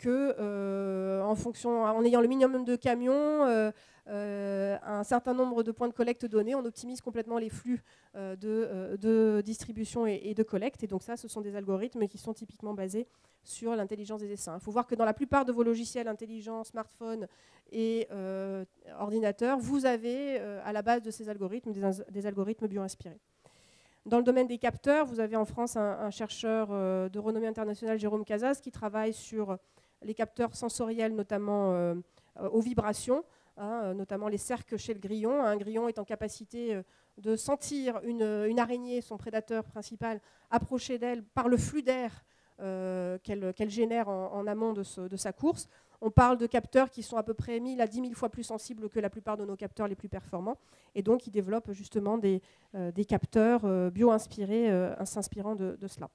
ayant le minimum de camions, un certain nombre de points de collecte donnés, on optimise complètement les flux de distribution et de collecte. Et donc ça, ce sont des algorithmes qui sont typiquement basés sur l'intelligence des essaims. Il faut voir que dans la plupart de vos logiciels intelligents, smartphones et ordinateurs, vous avez à la base de ces algorithmes des algorithmes bio-inspirés. Dans le domaine des capteurs, vous avez en France un chercheur de renommée internationale, Jérôme Casas, qui travaille sur les capteurs sensoriels, notamment aux vibrations, notamment les cerques chez le grillon. Un grillon est en capacité de sentir une araignée, son prédateur principal, approcher d'elle par le flux d'air qu'elle génère en amont de sa course. On parle de capteurs qui sont à peu près 1000 à 10 000 fois plus sensibles que la plupart de nos capteurs les plus performants. Et donc, ils développent justement des capteurs bio-inspirés, s'inspirant de cela.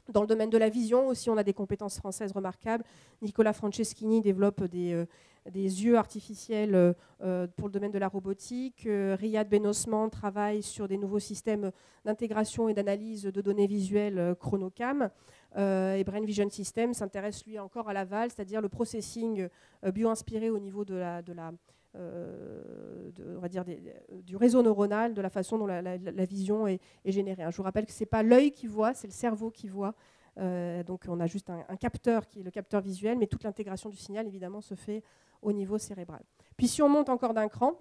Dans le domaine de la vision aussi, on a des compétences françaises remarquables. Nicolas Franceschini développe des yeux artificiels pour le domaine de la robotique. Riyad Ben Osman travaille sur des nouveaux systèmes d'intégration et d'analyse de données visuelles Chronocam. Et Brain Vision System s'intéresse lui encore à l'aval, c'est-à-dire le processing bio-inspiré au niveau on va dire du réseau neuronal, de la façon dont la vision est générée. Je vous rappelle que ce n'est pas l'œil qui voit, c'est le cerveau qui voit. Donc on a juste un capteur qui est le capteur visuel, mais toute l'intégration du signal, évidemment, se fait au niveau cérébral. Puis si on monte encore d'un cran,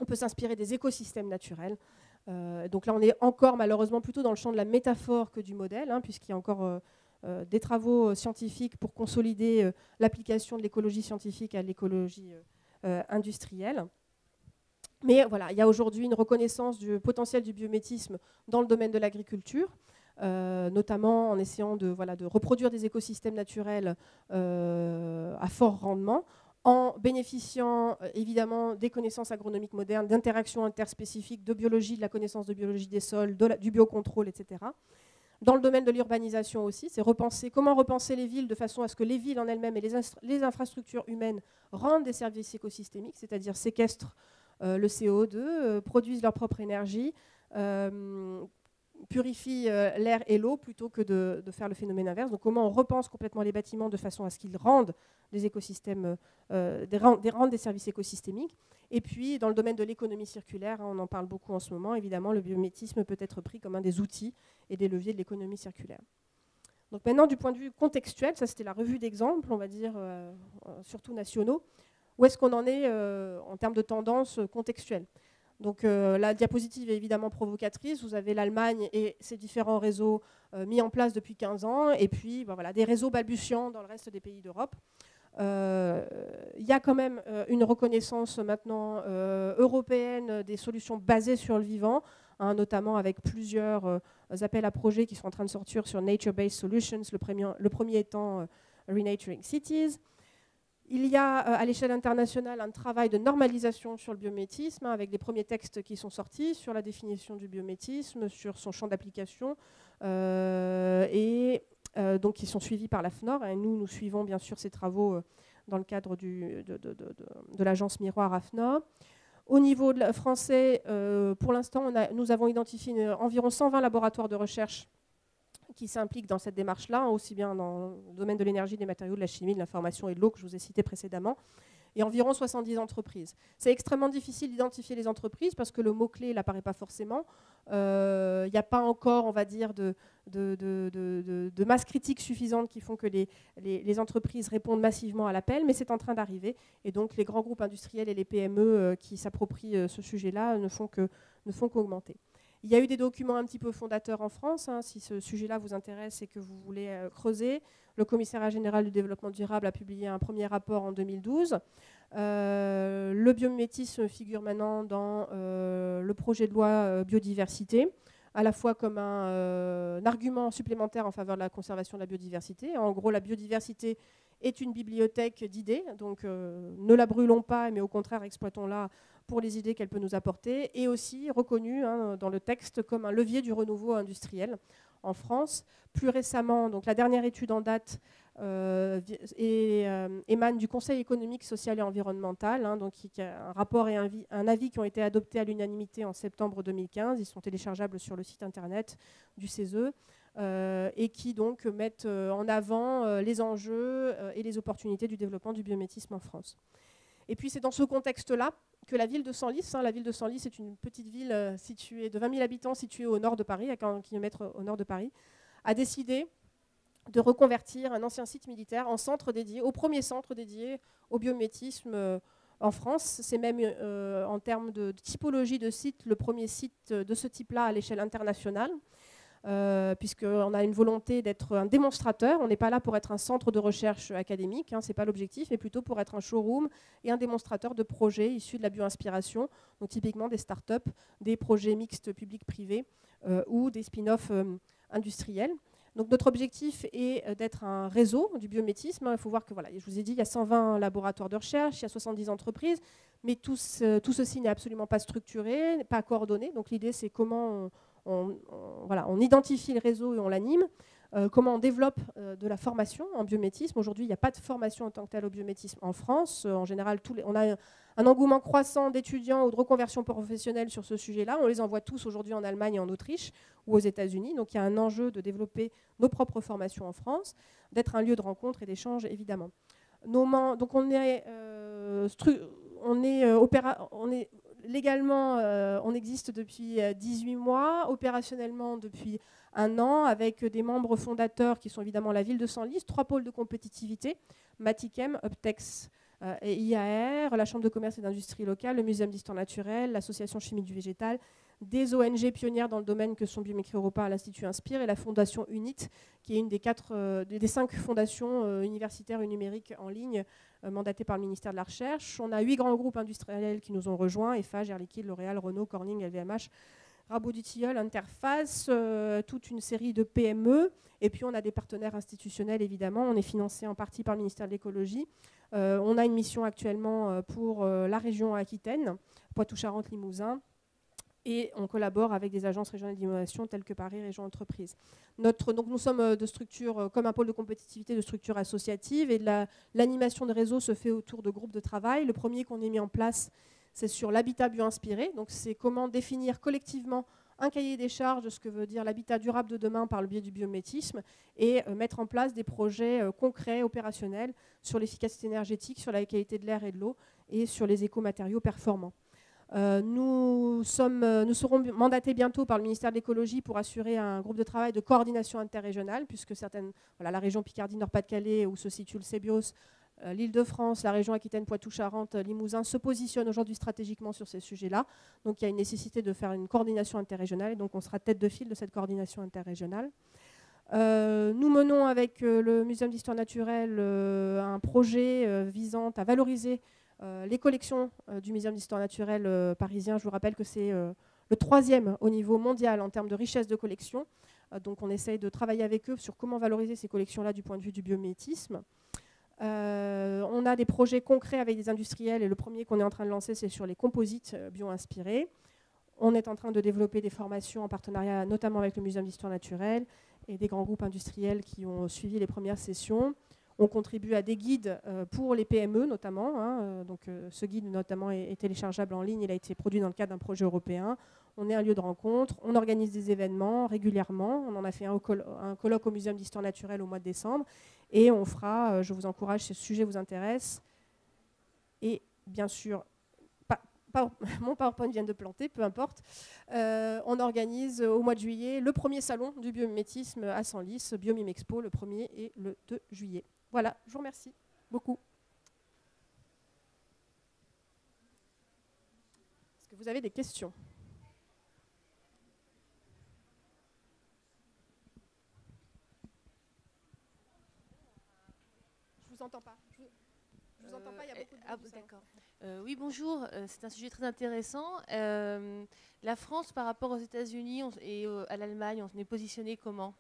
on peut s'inspirer des écosystèmes naturels. Donc là, on est encore malheureusement plutôt dans le champ de la métaphore que du modèle, puisqu'il y a encore des travaux scientifiques pour consolider l'application de l'écologie scientifique à l'écologie industrielle. Mais voilà, il y a aujourd'hui une reconnaissance du potentiel du biométisme dans le domaine de l'agriculture, notamment en essayant de reproduire des écosystèmes naturels à fort rendement, en bénéficiant évidemment des connaissances agronomiques modernes, d'interactions interspécifiques, de biologie, de la connaissance de biologie des sols, du biocontrôle, etc. Dans le domaine de l'urbanisation aussi, c'est comment repenser les villes de façon à ce que les villes en elles-mêmes et les infrastructures humaines rendent des services écosystémiques, c'est-à-dire séquestrent le CO2, produisent leur propre énergie, purifient l'air et l'eau plutôt que de faire le phénomène inverse. Donc comment on repense complètement les bâtiments de façon à ce qu'ils rendent des écosystèmes, rendent des services écosystémiques. Et puis dans le domaine de l'économie circulaire, on en parle beaucoup en ce moment, évidemment le biomimétisme peut être pris comme un des outils et des leviers de l'économie circulaire. Donc maintenant du point de vue contextuel, ça c'était la revue d'exemples, on va dire surtout nationaux, où est-ce qu'on en est en termes de tendance contextuelle. Donc la diapositive est évidemment provocatrice. Vous avez l'Allemagne et ses différents réseaux mis en place depuis 15 ans, et puis voilà, des réseaux balbutiants dans le reste des pays d'Europe. Il y a quand même une reconnaissance maintenant européenne des solutions basées sur le vivant, hein, notamment avec plusieurs appels à projets qui sont en train de sortir sur Nature-Based Solutions, le premier étant Renaturing Cities. Il y a à l'échelle internationale un travail de normalisation sur le biométisme, hein, avec des premiers textes qui sont sortis sur la définition du biométisme, sur son champ d'application, donc qui sont suivis par la FNOR. Et nous suivons bien sûr ces travaux dans le cadre de l'agence miroir AFNOR. Au niveau français, pour l'instant, nous avons identifié environ 120 laboratoires de recherche qui s'impliquent dans cette démarche-là, aussi bien dans le domaine de l'énergie, des matériaux, de la chimie, de l'information et de l'eau que je vous ai cité précédemment, et environ 70 entreprises. C'est extrêmement difficile d'identifier les entreprises parce que le mot-clé n'apparaît pas forcément. Il n'y a pas encore, on va dire, de masse critique suffisante qui font que les entreprises répondent massivement à l'appel, mais c'est en train d'arriver. Et donc les grands groupes industriels et les PME qui s'approprient ce sujet-là ne font qu'augmenter. Il y a eu des documents un petit peu fondateurs en France, hein, si ce sujet-là vous intéresse et que vous voulez creuser. Le commissariat général du développement durable a publié un premier rapport en 2012. Le biomimétisme figure maintenant dans le projet de loi biodiversité, à la fois comme un argument supplémentaire en faveur de la conservation de la biodiversité. En gros, la biodiversité est une bibliothèque d'idées, donc ne la brûlons pas, mais au contraire exploitons-la pour les idées qu'elle peut nous apporter, et aussi reconnue dans le texte comme un levier du renouveau industriel en France. Plus récemment, donc la dernière étude en date émane du Conseil économique, social et environnemental, hein, donc qui a un rapport et un avis qui ont été adoptés à l'unanimité en septembre 2015. Ils sont téléchargeables sur le site internet du CESE. Et qui donc mettent en avant les enjeux et les opportunités du développement du biométisme en France. Et puis c'est dans ce contexte-là que la ville de Senlis, la ville de Senlis est une petite ville située de 20 000 habitants située au nord de Paris, à 40 km au nord de Paris, a décidé de reconvertir un ancien site militaire en centre dédié, au premier centre dédié au biométisme en France. C'est même en termes de typologie de site, le premier site de ce type-là à l'échelle internationale. Puisqu'on a une volonté d'être un démonstrateur. On n'est pas là pour être un centre de recherche académique, hein, ce n'est pas l'objectif, mais plutôt pour être un showroom et un démonstrateur de projets issus de la bioinspiration, donc typiquement des startups, des projets mixtes publics-privés ou des spin-offs industriels. Donc notre objectif est d'être un réseau du biométisme. Il faut voir que, voilà, je vous ai dit, il y a 120 laboratoires de recherche, il y a 70 entreprises, mais tout ceci n'est absolument pas structuré, pas coordonné. Donc l'idée, c'est comment on identifie le réseau et on l'anime, comment on développe de la formation en biométisme. Aujourd'hui, il n'y a pas de formation en tant que telle au biométisme en France. En général, on a un engouement croissant d'étudiants ou de reconversion professionnelle sur ce sujet-là. On les envoie tous aujourd'hui en Allemagne et en Autriche ou aux États-Unis. Donc il y a un enjeu de développer nos propres formations en France, d'être un lieu de rencontre et d'échange, évidemment. Donc légalement, on existe depuis 18 mois, opérationnellement depuis 1 an, avec des membres fondateurs qui sont évidemment la ville de Senlis, 3 pôles de compétitivité, Matikem, Uptex et IAR, la Chambre de commerce et d'industrie locale, le Muséum d'histoire naturelle, l'Association chimie du végétal, des ONG pionnières dans le domaine que sont Biométrie Europa, l'Institut Inspire et la Fondation UNIT, qui est une des 5 fondations universitaires et numériques en ligne mandatées par le ministère de la Recherche. On a 8 grands groupes industriels qui nous ont rejoints, Eiffage, Air Liquide, L'Oréal, Renault, Corning, LVMH, Rabot du Tilleul, Interface, toute une série de PME. Et puis on a des partenaires institutionnels, évidemment. On est financé en partie par le ministère de l'Écologie. On a une mission actuellement pour la région Aquitaine, Poitou-Charentes, Limousin. Et on collabore avec des agences régionales d'innovation telles que Paris Région Entreprise. Donc nous sommes de structures, comme un pôle de compétitivité, de structures associatives, et l'animation de réseau se fait autour de groupes de travail. Le premier qu'on ait mis en place, c'est sur l'habitat bio-inspiré. Donc c'est comment définir collectivement un cahier des charges de ce que veut dire l'habitat durable de demain par le biais du biomimétisme et mettre en place des projets concrets, opérationnels sur l'efficacité énergétique, sur la qualité de l'air et de l'eau et sur les écomatériaux performants. Nous serons mandatés bientôt par le ministère de l'écologie pour assurer un groupe de travail de coordination interrégionale, puisque la région Picardie-Nord-Pas-de-Calais, où se situe le CEBIOS, l'Île-de-France, la région Aquitaine, Poitou-Charentes, Limousin se positionnent aujourd'hui stratégiquement sur ces sujets-là. Donc il y a une nécessité de faire une coordination interrégionale, et donc on sera tête de file de cette coordination interrégionale. Nous menons avec le Muséum d'histoire naturelle un projet visant à valoriser les collections du Muséum d'histoire naturelle parisien. Je vous rappelle que c'est le 3e au niveau mondial en termes de richesse de collection. Donc on essaye de travailler avec eux sur comment valoriser ces collections-là du point de vue du biomimétisme. On a des projets concrets avec des industriels et le premier qu'on est en train de lancer, c'est sur les composites bio-inspirés. On est en train de développer des formations en partenariat notamment avec le Muséum d'histoire naturelle et des grands groupes industriels qui ont suivi les premières sessions. On contribue à des guides pour les PME notamment. Donc, ce guide notamment est téléchargeable en ligne. Il a été produit dans le cadre d'un projet européen. On est un lieu de rencontre. On organise des événements régulièrement. On en a fait un colloque au Muséum d'histoire naturelle au mois de décembre. Et on fera, je vous encourage, si ce sujet vous intéresse. Et bien sûr, mon PowerPoint vient de planter, peu importe. On organise au mois de juillet le premier salon du biomimétisme à Senlis, Biomimexpo, le 1er et le 2 juillet. Voilà, je vous remercie beaucoup. Est-ce que vous avez des questions ? Je vous entends pas. Je vous entends pas, il y a beaucoup de bruit. D'accord. Oui, bonjour. C'est un sujet très intéressant. La France, par rapport aux États-Unis et à l'Allemagne, on est positionné comment ?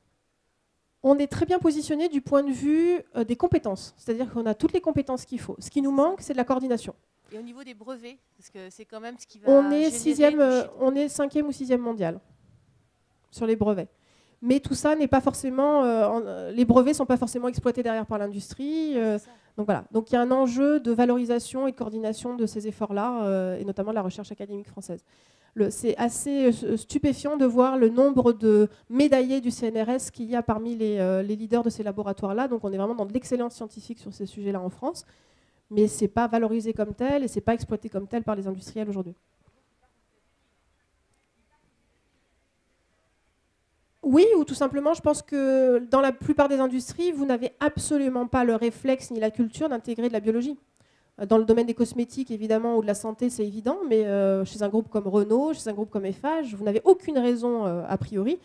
On est très bien positionné du point de vue des compétences. C'est-à-dire qu'on a toutes les compétences qu'il faut. Ce qui nous manque, c'est de la coordination. Et au niveau des brevets, parce que c'est quand même ce qui va on est 5e ou 6e mondial sur les brevets. Mais tout ça n'est pas forcément... les brevets ne sont pas forcément exploités derrière par l'industrie. Donc voilà. Donc il y a un enjeu de valorisation et de coordination de ces efforts-là, et notamment de la recherche académique française. C'est assez stupéfiant de voir le nombre de médaillés du CNRS qu'il y a parmi les leaders de ces laboratoires-là. Donc on est vraiment dans de l'excellence scientifique sur ces sujets-là en France. Mais ce n'est pas valorisé comme tel et ce n'est pas exploité comme tel par les industriels aujourd'hui. Oui, ou tout simplement, je pense que dans la plupart des industries, vous n'avez absolument pas le réflexe ni la culture d'intégrer de la biologie. Dans le domaine des cosmétiques, évidemment, ou de la santé, c'est évident, mais chez un groupe comme Renault, chez un groupe comme Eiffage, vous n'avez aucune raison, a priori,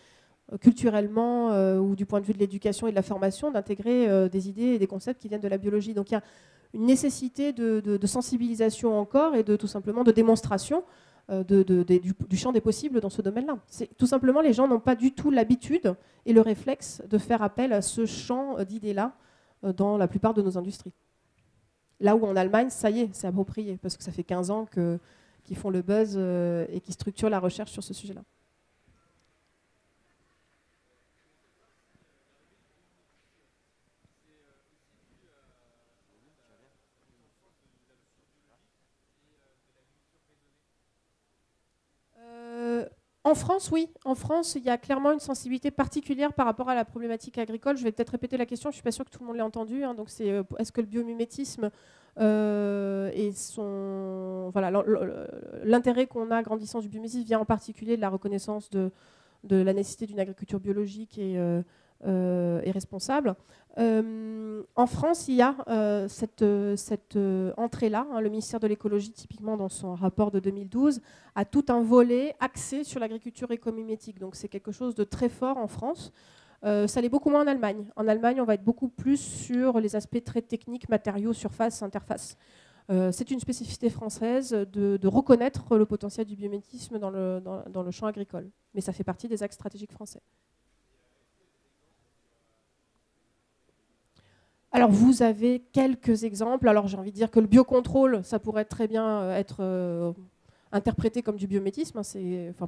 culturellement ou du point de vue de l'éducation et de la formation, d'intégrer des idées et des concepts qui viennent de la biologie. Donc il y a une nécessité de sensibilisation encore et tout simplement de démonstration du champ des possibles dans ce domaine-là. Tout simplement, les gens n'ont pas du tout l'habitude et le réflexe de faire appel à ce champ d'idées-là dans la plupart de nos industries. Là où en Allemagne, ça y est, c'est approprié, parce que ça fait 15 ans qu'ils font le buzz et qu'ils structurent la recherche sur ce sujet-là. En France, oui. En France, il y a clairement une sensibilité particulière par rapport à la problématique agricole. Je vais peut-être répéter la question, je ne suis pas sûre que tout le monde l'ait entendu. Donc c'est est-ce que le biomimétisme et l'intérêt qu'on a grandissant du biomimétisme vient en particulier de la reconnaissance de la nécessité d'une agriculture biologique et responsable. En France, il y a cette entrée-là. Le ministère de l'écologie, typiquement dans son rapport de 2012, a tout un volet axé sur l'agriculture écomimétique. Donc c'est quelque chose de très fort en France. Ça l'est beaucoup moins en Allemagne. En Allemagne, on va être beaucoup plus sur les aspects très techniques, matériaux, surface, interface. C'est une spécificité française de reconnaître le potentiel du biomimétisme dans le champ agricole. Mais ça fait partie des axes stratégiques français. Alors, vous avez quelques exemples. Alors, j'ai envie de dire que le biocontrôle, ça pourrait très bien être interprété comme du biométisme.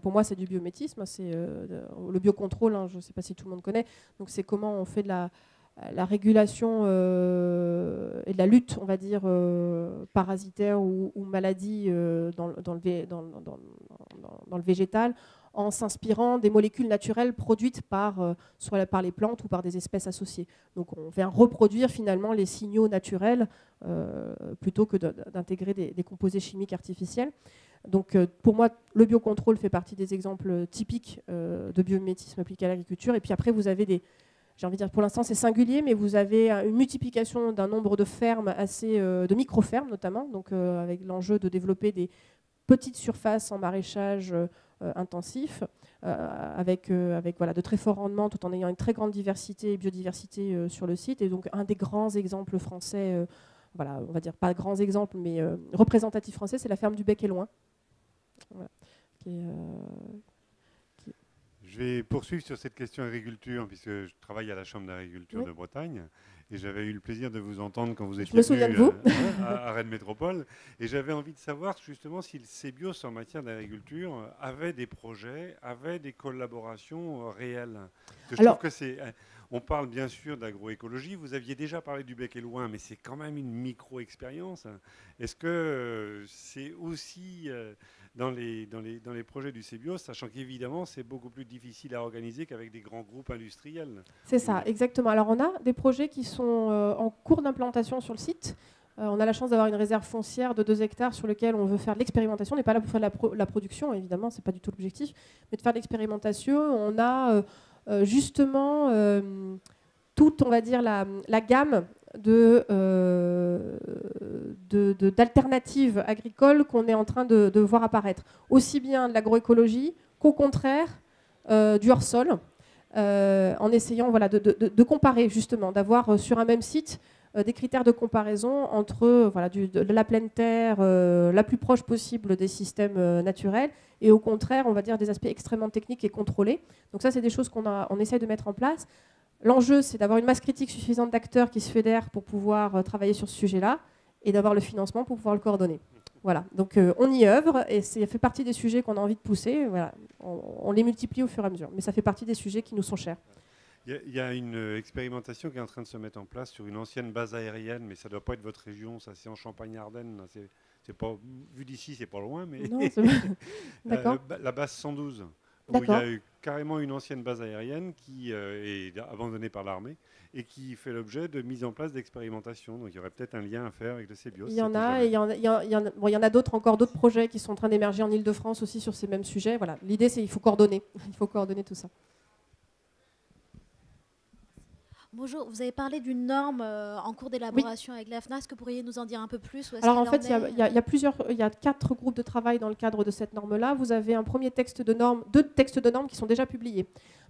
Pour moi, c'est du biométisme. Le biocontrôle, je ne sais pas si tout le monde connaît. Donc, c'est comment on fait la régulation et de la lutte, on va dire, parasitaire ou maladie dans le végétal, en s'inspirant des molécules naturelles produites soit par les plantes ou par des espèces associées. Donc on vient reproduire finalement les signaux naturels plutôt que d'intégrer des composés chimiques artificiels. Donc pour moi, le biocontrôle fait partie des exemples typiques de biomimétisme appliqué à l'agriculture. Et puis après, vous avez j'ai envie de dire, pour l'instant c'est singulier, mais vous avez une multiplication d'un nombre de fermes de micro-fermes notamment, donc avec l'enjeu de développer des petites surfaces en maraîchage intensif, avec voilà, de très forts rendements, tout en ayant une très grande diversité et biodiversité sur le site. Et donc un des grands exemples français, voilà, on va dire pas grands exemples, mais représentatifs français, c'est la ferme du Bec et Loin. Voilà, Je vais poursuivre sur cette question agriculture, puisque je travaille à la Chambre d'agriculture de Bretagne, et j'avais eu le plaisir de vous entendre quand vous étiez venu à Rennes Métropole, et j'avais envie de savoir justement si le CBIOS en matière d'agriculture avait des projets, avait des collaborations réelles. Je trouve que on parle bien sûr d'agroécologie, vous aviez déjà parlé du Bec et Loin, mais c'est quand même une micro-expérience. Est-ce que c'est aussi dans les projets du CBIOS, sachant qu'évidemment, c'est beaucoup plus difficile à organiser qu'avec des grands groupes industriels? C'est ça, exactement. Alors, on a des projets qui sont en cours d'implantation sur le site. On a la chance d'avoir une réserve foncière de 2 hectares sur lequel on veut faire de l'expérimentation. On n'est pas là pour faire de la production, évidemment, ce n'est pas du tout l'objectif, mais de faire de l'expérimentation. On a justement toute, on va dire, la gamme d'alternatives agricoles qu'on est en train de voir apparaître. Aussi bien de l'agroécologie qu'au contraire du hors-sol, en essayant voilà, de comparer justement, d'avoir sur un même site des critères de comparaison entre voilà, de la pleine terre la plus proche possible des systèmes naturels et au contraire, on va dire, des aspects extrêmement techniques et contrôlés. Donc ça, c'est des choses qu'on essaye de mettre en place. L'enjeu, c'est d'avoir une masse critique suffisante d'acteurs qui se fédèrent pour pouvoir travailler sur ce sujet-là et d'avoir le financement pour pouvoir le coordonner. Voilà, donc on y œuvre et ça fait partie des sujets qu'on a envie de pousser. Voilà. On les multiplie au fur et à mesure, mais ça fait partie des sujets qui nous sont chers. Il y a une expérimentation qui est en train de se mettre en place sur une ancienne base aérienne, mais ça ne doit pas être votre région, ça c'est en Champagne-Ardenne. C'est pas, vu d'ici, c'est pas loin, mais non, d'accord. La base 112, où il y a eu carrément une ancienne base aérienne qui est abandonnée par l'armée et qui fait l'objet de mise en place d'expérimentations. Donc il y aurait peut-être un lien à faire avec le CBIOS. Il y en a, et il y en a d'autres, encore d'autres projets qui sont en train d'émerger en Ile-de-France aussi sur ces mêmes sujets. Voilà. L'idée, c'est qu'il faut coordonner. Il faut coordonner tout ça. Bonjour, vous avez parlé d'une norme en cours d'élaboration avec l'AFNA. Est-ce que vous pourriez nous en dire un peu plus? Alors en fait, il y a 4 groupes de travail dans le cadre de cette norme-là. Vous avez un premier texte de norme, 2 textes de normes qui sont déjà publiés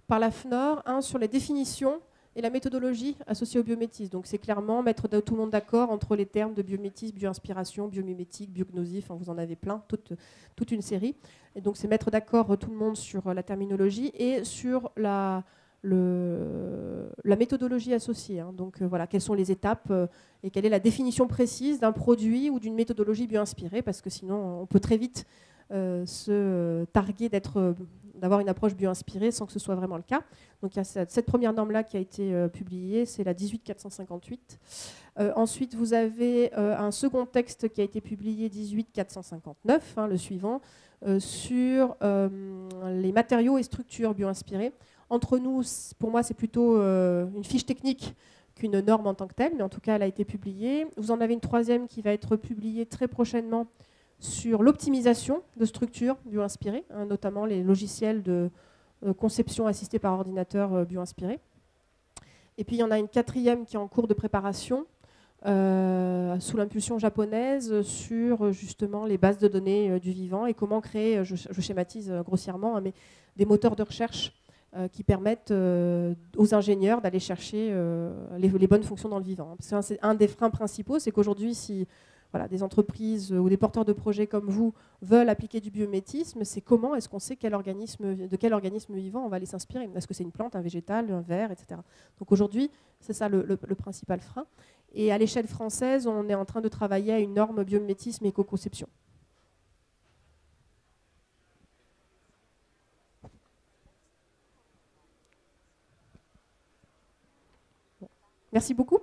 par l'AFNOR, un sur les définitions et la méthodologie associée au biométisme. Donc c'est clairement mettre tout le monde d'accord entre les termes de biométisme, bioinspiration, biomimétique, biognosie, enfin vous en avez plein, toute une série. Et donc c'est mettre d'accord tout le monde sur la terminologie et sur la méthodologie associée. Hein. Donc voilà, quelles sont les étapes et quelle est la définition précise d'un produit ou d'une méthodologie bioinspirée, parce que sinon on peut très vite se targuer d'avoir une approche bioinspirée sans que ce soit vraiment le cas. Donc il y a cette première norme-là qui a été publiée, c'est la 18458. Ensuite, vous avez un second texte qui a été publié, 18459, hein, le suivant, sur les matériaux et structures bioinspirées. Entre nous, pour moi, c'est plutôt une fiche technique qu'une norme en tant que telle, mais en tout cas, elle a été publiée. Vous en avez une troisième qui va être publiée très prochainement sur l'optimisation de structures bioinspirées, hein, notamment les logiciels de conception assistée par ordinateur bioinspirés. Et puis, il y en a une quatrième qui est en cours de préparation, sous l'impulsion japonaise, sur justement les bases de données du vivant et comment créer, je schématise grossièrement, hein, mais des moteurs de recherche qui permettent aux ingénieurs d'aller chercher les bonnes fonctions dans le vivant. Parce que un des freins principaux, c'est qu'aujourd'hui, si voilà, des entreprises ou des porteurs de projets comme vous veulent appliquer du biométisme, c'est comment est-ce qu'on sait de quel organisme vivant on va aller s'inspirer? Est-ce que c'est une plante, un végétal, un ver, etc. Donc aujourd'hui, c'est ça le principal frein. Et à l'échelle française, on est en train de travailler à une norme biomimétisme et éco-conception. Merci beaucoup.